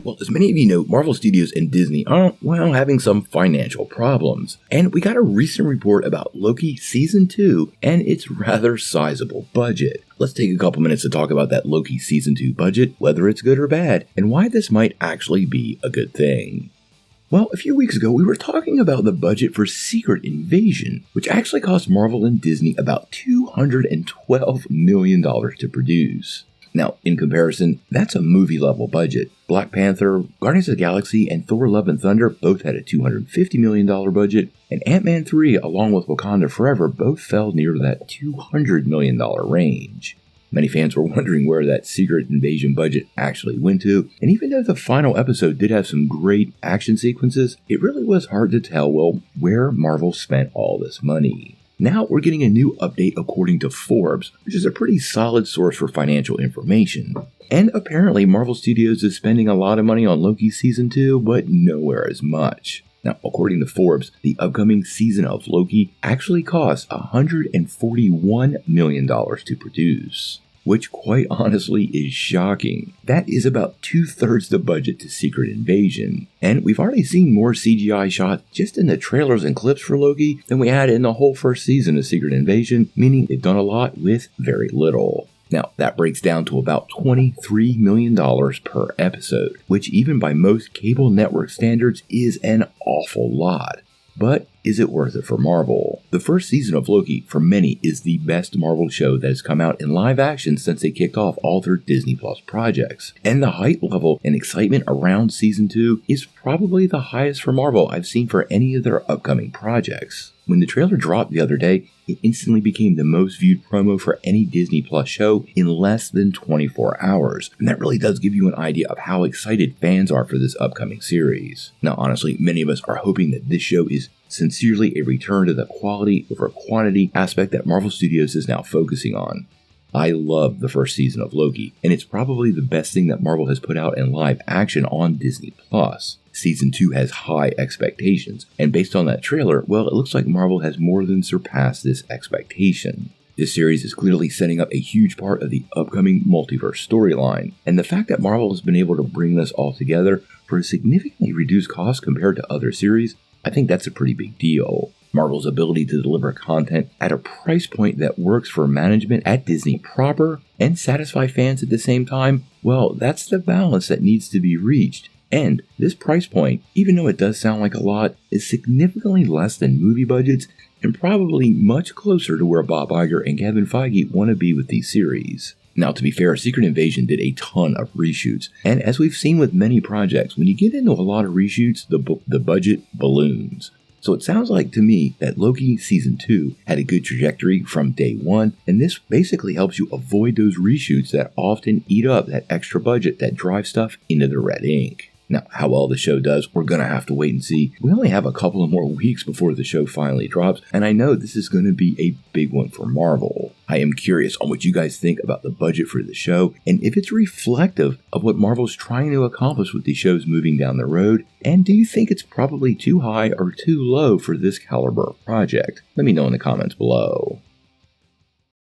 Well, as many of you know, Marvel Studios and Disney are, well, having some financial problems. And we got a recent report about Loki Season 2 and its rather sizable budget. Let's take a couple minutes to talk about that Loki Season 2 budget, whether it's good or bad, and why this might actually be a good thing. Well, a few weeks ago, we were talking about the budget for Secret Invasion, which actually cost Marvel and Disney about $212 million to produce. Now, in comparison, that's a movie-level budget. Black Panther, Guardians of the Galaxy, and Thor Love and Thunder both had a $250 million budget, and Ant-Man 3, along with Wakanda Forever, both fell near that $200 million range. Many fans were wondering where that Secret Invasion budget actually went to, and even though the final episode did have some great action sequences, it really was hard to tell, well, where Marvel spent all this money. Now we're getting a new update according to Forbes, which is a pretty solid source for financial information. And apparently Marvel Studios is spending a lot of money on Loki Season 2, but nowhere as much. Now, according to Forbes, the upcoming season of Loki actually costs $141 million to produce, which quite honestly is shocking. That is about 2/3 the budget to Secret Invasion. And we've already seen more CGI shots just in the trailers and clips for Loki than we had in the whole first season of Secret Invasion, meaning they've done a lot with very little. Now, that breaks down to about $23 million per episode, which even by most cable network standards is an awful lot. But is it worth it for Marvel? The first season of Loki, for many, is the best Marvel show that has come out in live action since they kicked off all their Disney Plus projects. And the hype level and excitement around Season 2 is probably the highest for Marvel I've seen for any of their upcoming projects. When the trailer dropped the other day, it instantly became the most viewed promo for any Disney Plus show in less than 24 hours. And that really does give you an idea of how excited fans are for this upcoming series. Now, honestly, many of us are hoping that this show is sincerely a return to the quality over quantity aspect that Marvel Studios is now focusing on. I love the first season of Loki, and it's probably the best thing that Marvel has put out in live action on Disney Plus. Season 2 has high expectations, and based on that trailer, well, it looks like Marvel has more than surpassed this expectation. This series is clearly setting up a huge part of the upcoming multiverse storyline, and the fact that Marvel has been able to bring this all together for a significantly reduced cost compared to other series, I think that's a pretty big deal. Marvel's ability to deliver content at a price point that works for management at Disney proper and satisfy fans at the same time, well, that's the balance that needs to be reached. And this price point, even though it does sound like a lot, is significantly less than movie budgets and probably much closer to where Bob Iger and Kevin Feige want to be with these series. Now, to be fair, Secret Invasion did a ton of reshoots, and as we've seen with many projects, when you get into a lot of reshoots, the budget balloons. So it sounds like to me that Loki Season 2 had a good trajectory from day one, and this basically helps you avoid those reshoots that often eat up that extra budget that drives stuff into the red ink. Now, how well the show does, we're going to have to wait and see. We only have a couple of more weeks before the show finally drops, and I know this is going to be a big one for Marvel. I am curious on what you guys think about the budget for the show, and if it's reflective of what Marvel's trying to accomplish with these shows moving down the road, and do you think it's probably too high or too low for this caliber of project? Let me know in the comments below.